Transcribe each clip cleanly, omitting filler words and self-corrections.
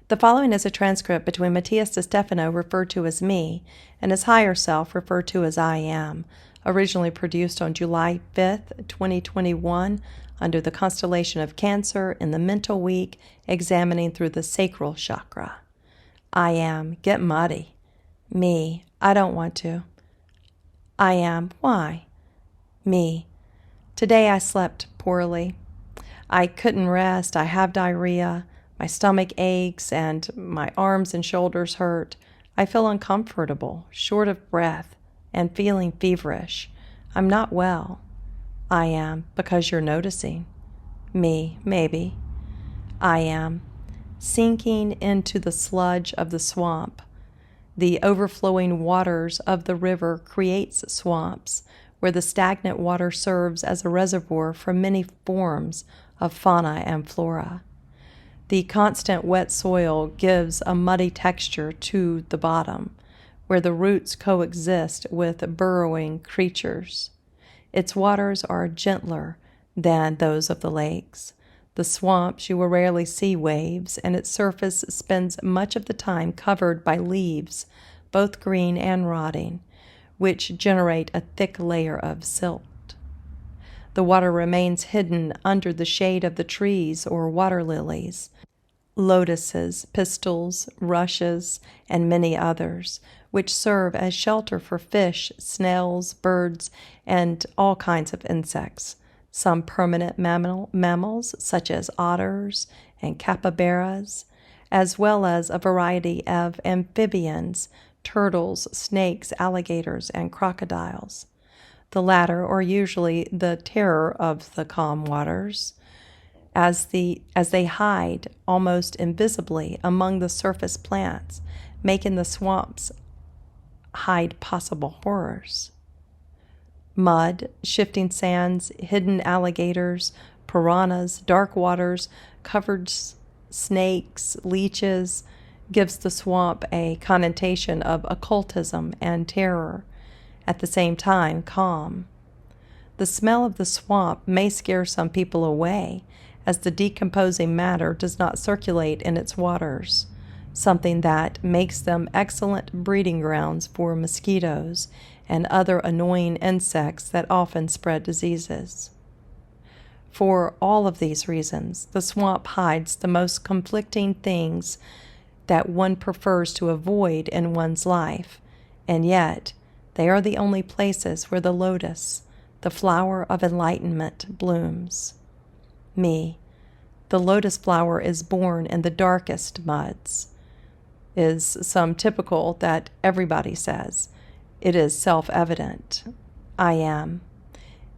The following is a transcript between Matías De Stefano, referred to as me, and his higher self, referred to as I am, originally produced on July 5th, 2021, under the constellation of Cancer in the mental week, examining through the sacral chakra. I am, get muddy. Me, I don't want to. I am, why? Me, today I slept poorly. I couldn't rest, I have diarrhea. My stomach aches and my arms and shoulders hurt. I feel uncomfortable, short of breath, and feeling feverish. I'm not well. I am, because you're noticing. Me, maybe. I am, sinking into the sludge of the swamp. The overflowing waters of the river creates swamps, where the stagnant water serves as a reservoir for many forms of fauna and flora. The constant wet soil gives a muddy texture to the bottom, where the roots coexist with burrowing creatures. Its waters are gentler than those of the lakes. The swamps, you will rarely see waves, and its surface spends much of the time covered by leaves, both green and rotting, which generate a thick layer of silt. The water remains hidden under the shade of the trees or water lilies, lotuses, pistils, rushes, and many others, which serve as shelter for fish, snails, birds, and all kinds of insects. Some permanent mammals, such as otters and capybaras, as well as a variety of amphibians, turtles, snakes, alligators, and crocodiles. The latter are usually the terror of the calm waters, as they hide almost invisibly among the surface plants, making the swamps hide possible horrors. Mud, shifting sands, hidden alligators, piranhas, dark waters, covered snakes, leeches, gives the swamp a connotation of occultism and terror, at the same time calm. The smell of the swamp may scare some people away, as the decomposing matter does not circulate in its waters, something that makes them excellent breeding grounds for mosquitoes and other annoying insects that often spread diseases. For all of these reasons, the swamp hides the most conflicting things that one prefers to avoid in one's life, and yet they are the only places where the lotus, the flower of enlightenment, blooms. Me, the lotus flower is born in the darkest muds, is some typical that everybody says. It is self-evident. I am.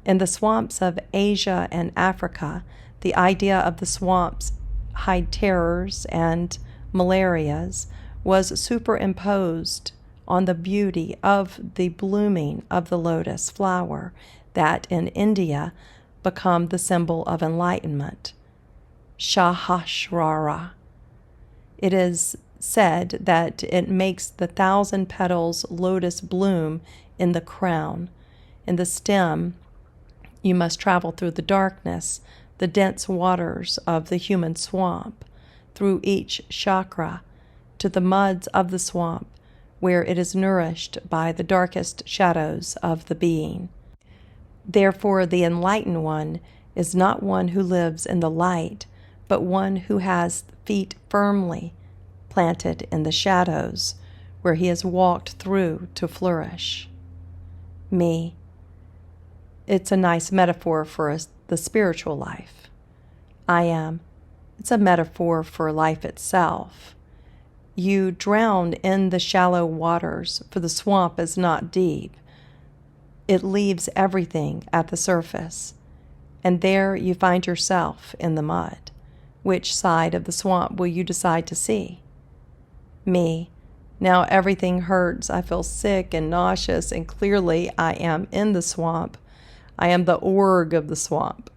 In the swamps of Asia and Africa, the idea of the swamps hide terrors and malarias was superimposed on the beauty of the blooming of the lotus flower that in India become the symbol of enlightenment. Sahasrara. It is said that it makes the 1,000 petals lotus bloom in the crown. In the stem, you must travel through the darkness, the dense waters of the human swamp, through each chakra, to the muds of the swamp, where it is nourished by the darkest shadows of the being. Therefore, the enlightened one is not one who lives in the light, but one who has feet firmly planted in the shadows, where he has walked through to flourish. Me. It's a nice metaphor for the spiritual life. I am. It's a metaphor for life itself. You drown in the shallow waters, for the swamp is not deep. It leaves everything at the surface, and there you find yourself in the mud. Which side of the swamp will you decide to see? Me. Now everything hurts. I feel sick and nauseous, and clearly I am in the swamp. I am the org of the swamp.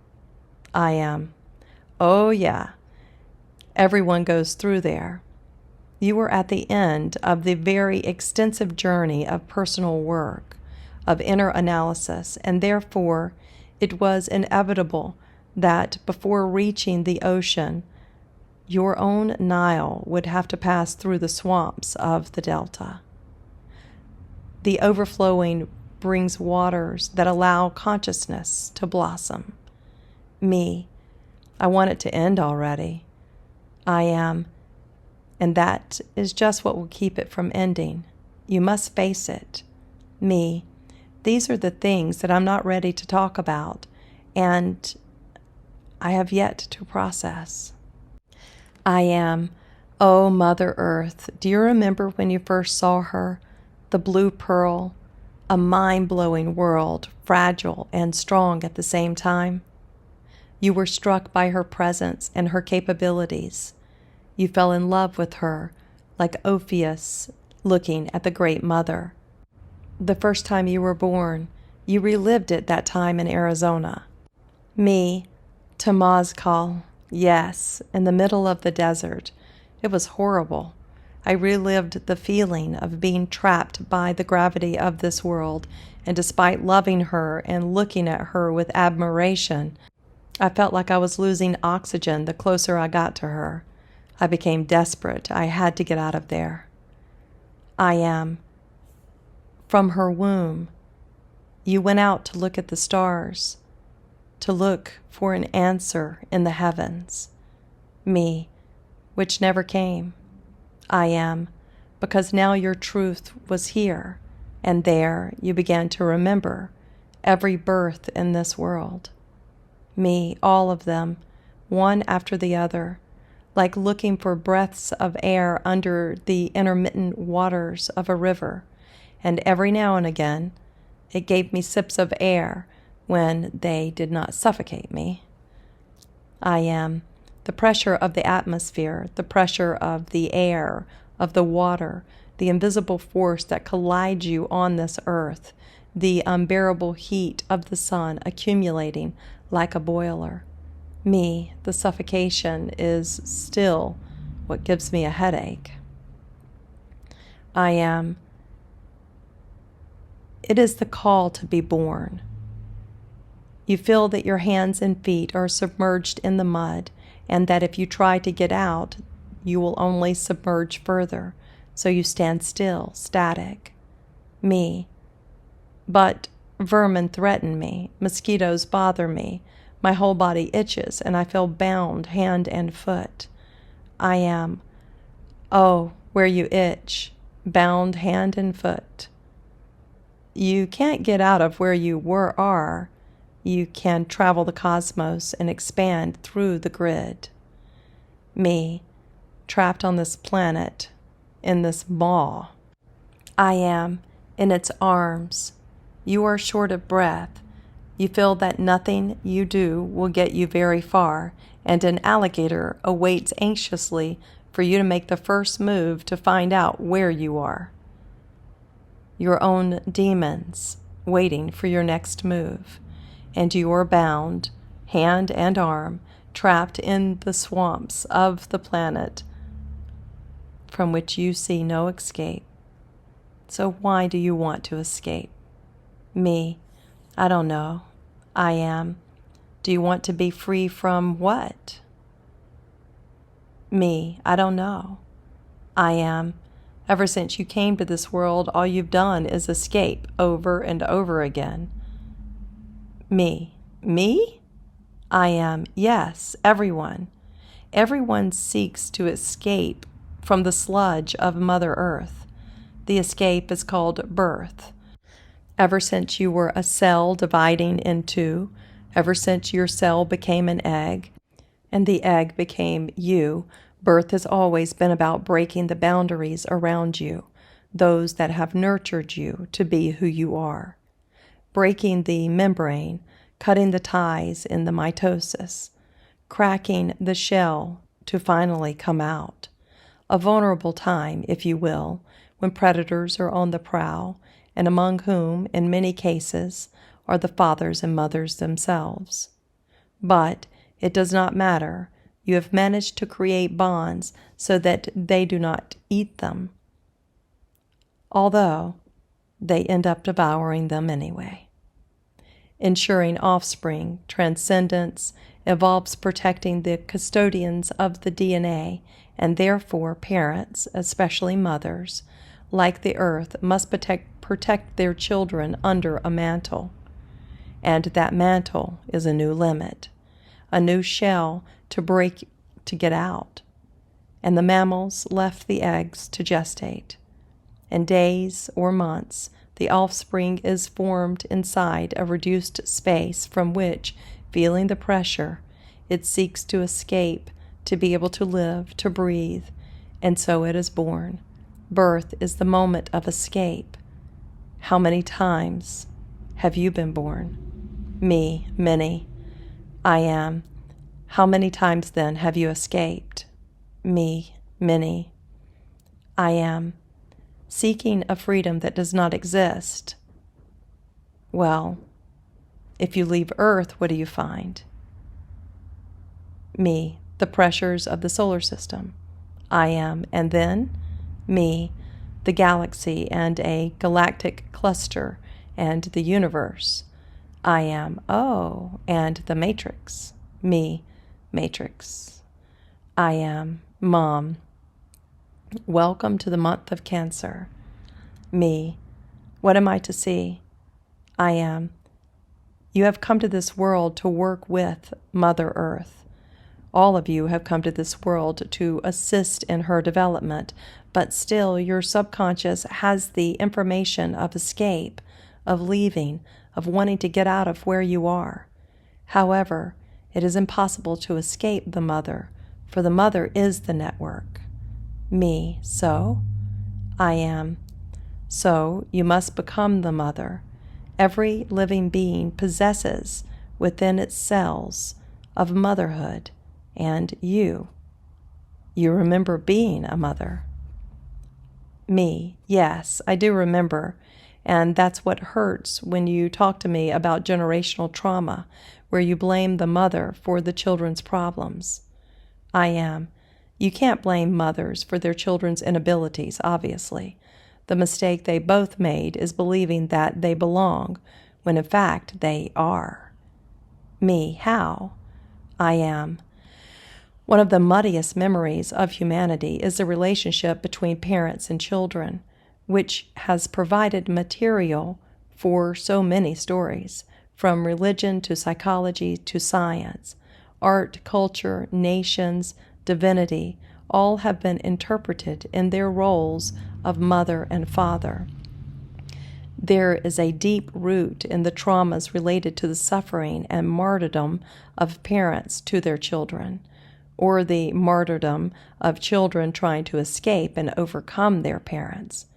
I am. Oh, yeah. Everyone goes through there. You are at the end of the very extensive journey of personal work, of inner analysis, and therefore it was inevitable that before reaching the ocean, Your own Nile would have to pass through the swamps of the delta. The overflowing brings waters that allow consciousness to blossom. Me, I want it to end already. I am, and that is just what will keep it from ending. You must face it. Me, these are the things that I'm not ready to talk about, and I have yet to process. I am, oh Mother Earth, do you remember when you first saw her? The blue pearl, a mind-blowing world, fragile and strong at the same time. You were struck by her presence and her capabilities. You fell in love with her, like Orpheus looking at the Great Mother. The first time you were born, you relived it that time in Arizona. Me, Temazcal, yes, in the middle of the desert. It was horrible. I relived the feeling of being trapped by the gravity of this world, and despite loving her and looking at her with admiration, I felt like I was losing oxygen the closer I got to her. I became desperate. I had to get out of there. I am. From her womb, you went out to look at the stars, to look for an answer in the heavens. Me, which never came. I am, because now your truth was here, and there you began to remember every birth in this world. Me, all of them, one after the other, like looking for breaths of air under the intermittent waters of a river, and every now and again it gave me sips of air when they did not suffocate me. I am the pressure of the atmosphere, the pressure of the air, of the water, the invisible force that collides you on this earth, the unbearable heat of the sun accumulating like a boiler. Me, the suffocation, is still what gives me a headache. I am. It is the call to be born. You feel that your hands and feet are submerged in the mud, and that if you try to get out, you will only submerge further, so you stand still, static. Me. But vermin threaten me, mosquitoes bother me, my whole body itches, and I feel bound hand and foot. I am. Oh, where you itch, bound hand and foot. You can't get out of where you are. You can travel the cosmos and expand through the grid. Me, trapped on this planet, in this maw. I am, in its arms. You are short of breath. You feel that nothing you do will get you very far, and an alligator awaits anxiously for you to make the first move to find out where you are. Your own demons waiting for your next move, and you are bound, hand and arm, trapped in the swamps of the planet from which you see no escape. So why do you want to escape? Me, I don't know. I am. Do you want to be free from what? Me, I don't know. I am. Ever since you came to this world, all you've done is escape over and over again. Me. Me? I am. Yes, everyone. Everyone seeks to escape from the sludge of Mother Earth. The escape is called birth. Ever since you were a cell dividing in two, ever since your cell became an egg, and the egg became you, birth has always been about breaking the boundaries around you, those that have nurtured you to be who you are. Breaking the membrane, cutting the ties in the mitosis, cracking the shell to finally come out. A vulnerable time, if you will, when predators are on the prowl, and among whom, in many cases, are the fathers and mothers themselves. But it does not matter. You have managed to create bonds so that they do not eat them, although they end up devouring them anyway. Ensuring offspring, transcendence, involves protecting the custodians of the DNA, and therefore parents, especially mothers, like the earth, must protect their children under a mantle. And that mantle is a new limit, a new shell to break to get out. And the mammals left the eggs to gestate. In days or months, the offspring is formed inside a reduced space from which, feeling the pressure, it seeks to escape, to be able to live, to breathe, and so it is born. Birth is the moment of escape. How many times have you been born? Me, many. I am. How many times then have you escaped? Me, many. I am. Seeking a freedom that does not exist. Well, if you leave Earth, what do you find? Me, the pressures of the solar system. I am. And then? Me, the galaxy and a galactic cluster and the universe. I am. Oh, and the matrix. Me, matrix. I am. Mom. Welcome to the month of Cancer. Me. What am I to see? I am. You have come to this world to work with Mother Earth. All of you have come to this world to assist in her development, but still your subconscious has the information of escape, of leaving, of wanting to get out of where you are. However, it is impossible to escape the mother, for the mother is the network. Me, so? I am. So you must become the mother. Every living being possesses within its cells of motherhood, and you remember being a mother. Me, yes, I do remember, and that's what hurts when you talk to me about generational trauma, where you blame the mother for the children's problems. I am. You can't blame mothers for their children's inabilities, obviously. The mistake they both made is believing that they belong, when in fact they are. Me, how? I am. One of the muddiest memories of humanity is the relationship between parents and children, which has provided material for so many stories, from religion to psychology to science, art, culture, nations, divinity, all have been interpreted in their roles of mother and father. There is a deep root in the traumas related to the suffering and martyrdom of parents to their children, or the martyrdom of children trying to escape and overcome their parents.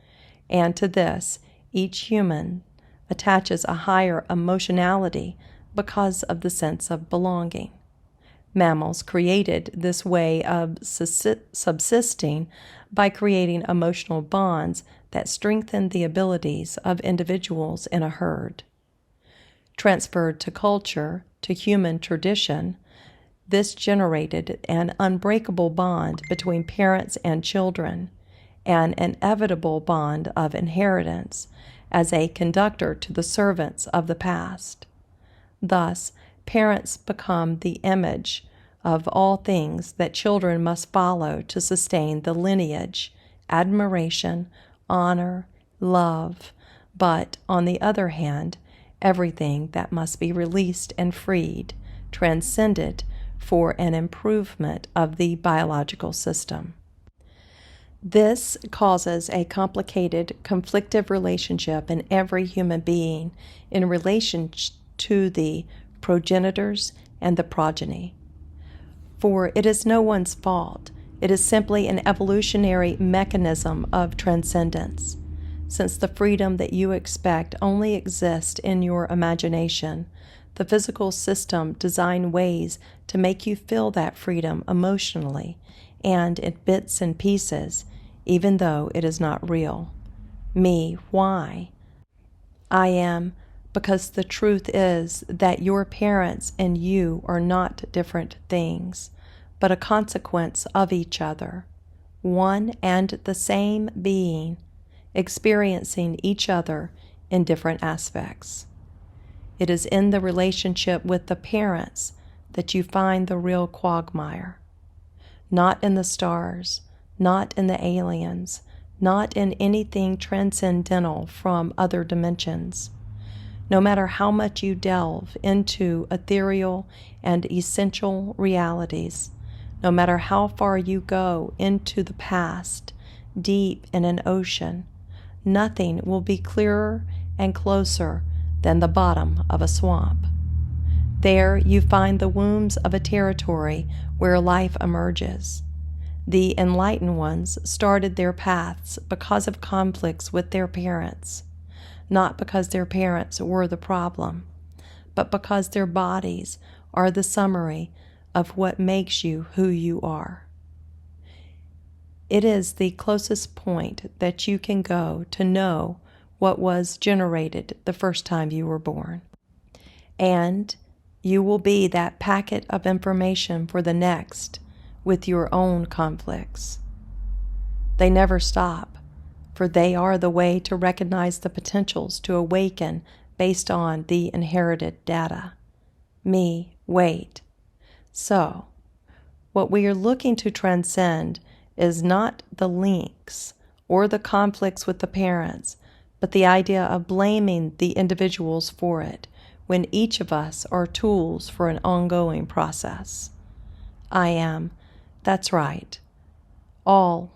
And to this, each human attaches a higher emotionality because of the sense of belonging. Mammals created this way of subsisting by creating emotional bonds that strengthen the abilities of individuals in a herd. Transferred to culture, to human tradition, this generated an unbreakable bond between parents and children, an inevitable bond of inheritance as a conductor to the servants of the past. Thus, parents become the image of all things that children must follow to sustain the lineage, admiration, honor, love, but, on the other hand, everything that must be released and freed, transcended for an improvement of the biological system. This causes a complicated, conflictive relationship in every human being in relation to the progenitors and the progeny. For it is no one's fault. It is simply an evolutionary mechanism of transcendence. Since the freedom that you expect only exists in your imagination, the physical system designed ways to make you feel that freedom emotionally and in bits and pieces, even though it is not real. Me, why? I am, because the truth is that your parents and you are not different things, but a consequence of each other, one and the same being, experiencing each other in different aspects. It is in the relationship with the parents that you find the real quagmire. Not in the stars, not in the aliens, not in anything transcendental from other dimensions. No matter how much you delve into ethereal and essential realities, no matter how far you go into the past, deep in an ocean, nothing will be clearer and closer than the bottom of a swamp. There you find the wombs of a territory where life emerges. The enlightened ones started their paths because of conflicts with their parents, not because their parents were the problem, but because their bodies are the summary of what makes you who you are. It is the closest point that you can go to know what was generated the first time you were born. And you will be that packet of information for the next with your own conflicts. They never stop, for they are the way to recognize the potentials to awaken based on the inherited data. Wait. So, what we are looking to transcend is not the links or the conflicts with the parents, but the idea of blaming the individuals for it, when each of us are tools for an ongoing process. That's right. All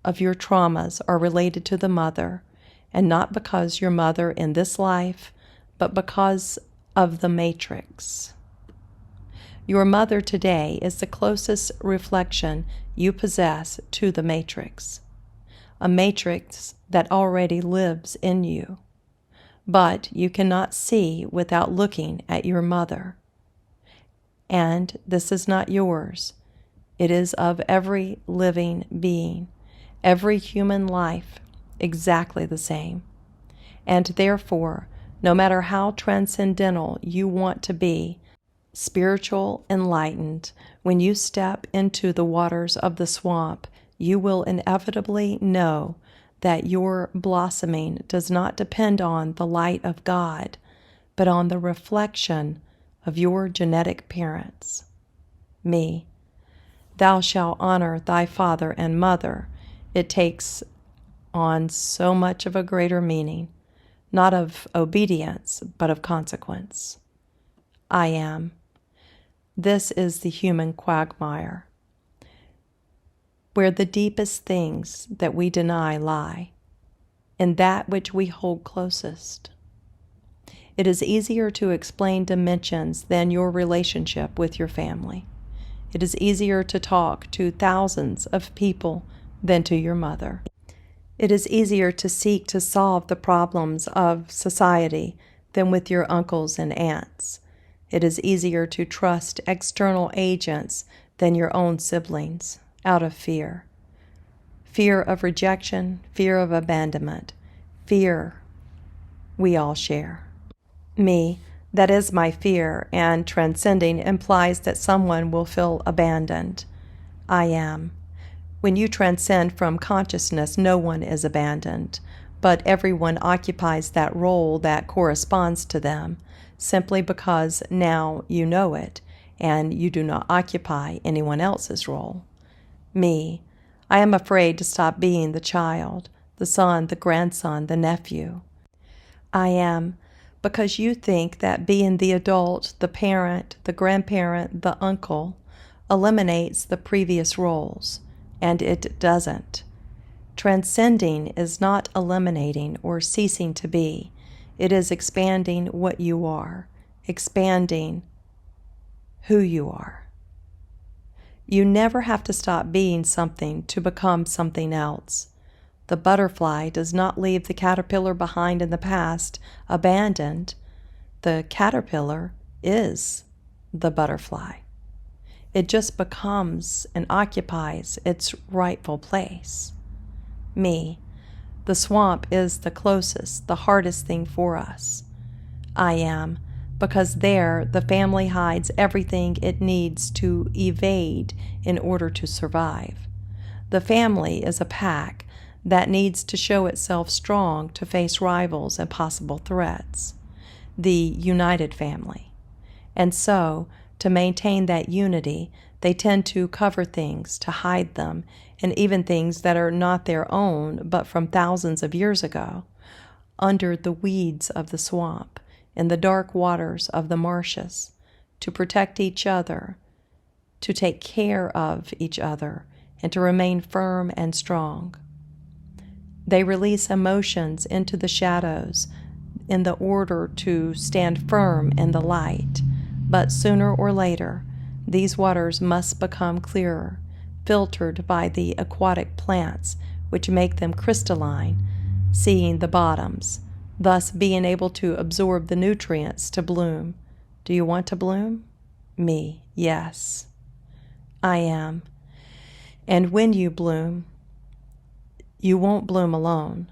of your traumas are related to the mother, and not because your mother in this life, but because of the matrix. Your mother today is the closest reflection you possess to the matrix, a matrix that already lives in you. But you cannot see without looking at your mother. And this is not yours. It is of every living being, every human life, exactly the same. And therefore, no matter how transcendental you want to be, spiritual, enlightened, when you step into the waters of the swamp, you will inevitably know that your blossoming does not depend on the light of God, but on the reflection of your genetic parents. Thou shalt honor thy father and mother. It takes on so much of a greater meaning, not of obedience, but of consequence. This is the human quagmire, where the deepest things that we deny lie, in that which we hold closest. It is easier to explain dimensions than your relationship with your family. It is easier to talk to thousands of people than to your mother. It is easier to seek to solve the problems of society than with your uncles and aunts. It is easier to trust external agents than your own siblings, out of fear. Fear of rejection, fear of abandonment, fear we all share. That is my fear, and transcending implies that someone will feel abandoned. When you transcend from consciousness, no one is abandoned, but everyone occupies that role that corresponds to them, simply because now you know it, and you do not occupy anyone else's role. I am afraid to stop being the child, the son, the grandson, the nephew. Because you think that being the adult, the parent, the grandparent, the uncle, eliminates the previous roles, and it doesn't. Transcending is not eliminating or ceasing to be. It is expanding what you are, expanding who you are. You never have to stop being something to become something else. The butterfly does not leave the caterpillar behind in the past, abandoned. The caterpillar is the butterfly. It just becomes and occupies its rightful place. The swamp is the closest, the hardest thing for us. Because there the family hides everything it needs to evade in order to survive. The family is a pack that needs to show itself strong to face rivals and possible threats. The united family. And so, To maintain that unity, they tend to cover things, to hide them, and even things that are not their own, but from thousands of years ago, under the weeds of the swamp, in the dark waters of the marshes, to protect each other, to take care of each other, and to remain firm and strong. They release emotions into the shadows in the order to stand firm in the light, but sooner or later, these waters must become clearer, filtered by the aquatic plants which make them crystalline, seeing the bottoms, thus being able to absorb the nutrients to bloom. Do you want to bloom? Me, yes. I am. And when you bloom, you won't bloom alone.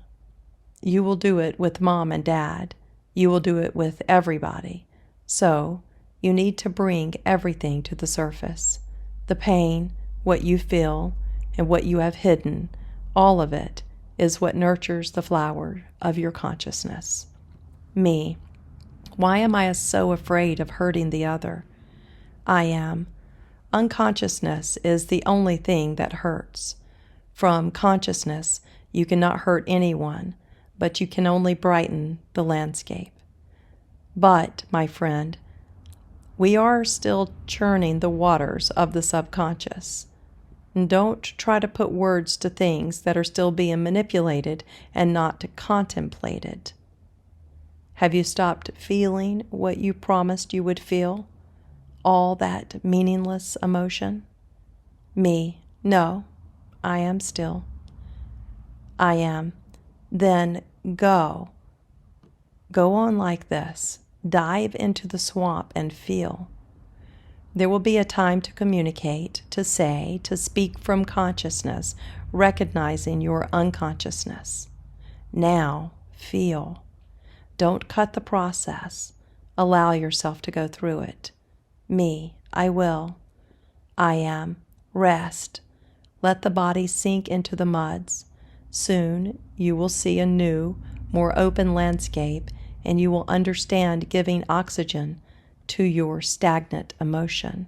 You will do it with Mom and Dad. You will do it with everybody. So, you need to bring everything to the surface. The pain, what you feel, and what you have hidden, all of it is what nurtures the flower of your consciousness. Me. Why am I so afraid of hurting the other? I am. Unconsciousness is the only thing that hurts. From consciousness, you cannot hurt anyone, but you can only brighten the landscape. But, my friend, we are still churning the waters of the subconscious. And don't try to put words to things that are still being manipulated and not contemplated. Have you stopped feeling what you promised you would feel? All that meaningless emotion? Me, no, I am still. I am. Then go. Go on like this. Dive into the swamp and feel. There will be a time to communicate, to say, to speak from consciousness, recognizing your unconsciousness. Now, feel. Don't cut the process. Allow yourself to go through it. Me, I will. I am. Rest. Let the body sink into the muds. Soon you will see a new, more open landscape, and you will understand giving oxygen to your stagnant emotion.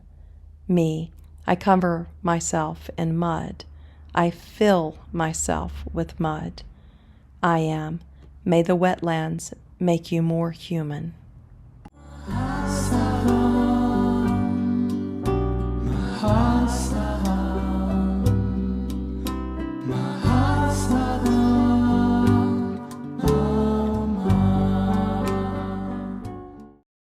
Me, I cover myself in mud. I fill myself with mud. I am. May the wetlands make you more human.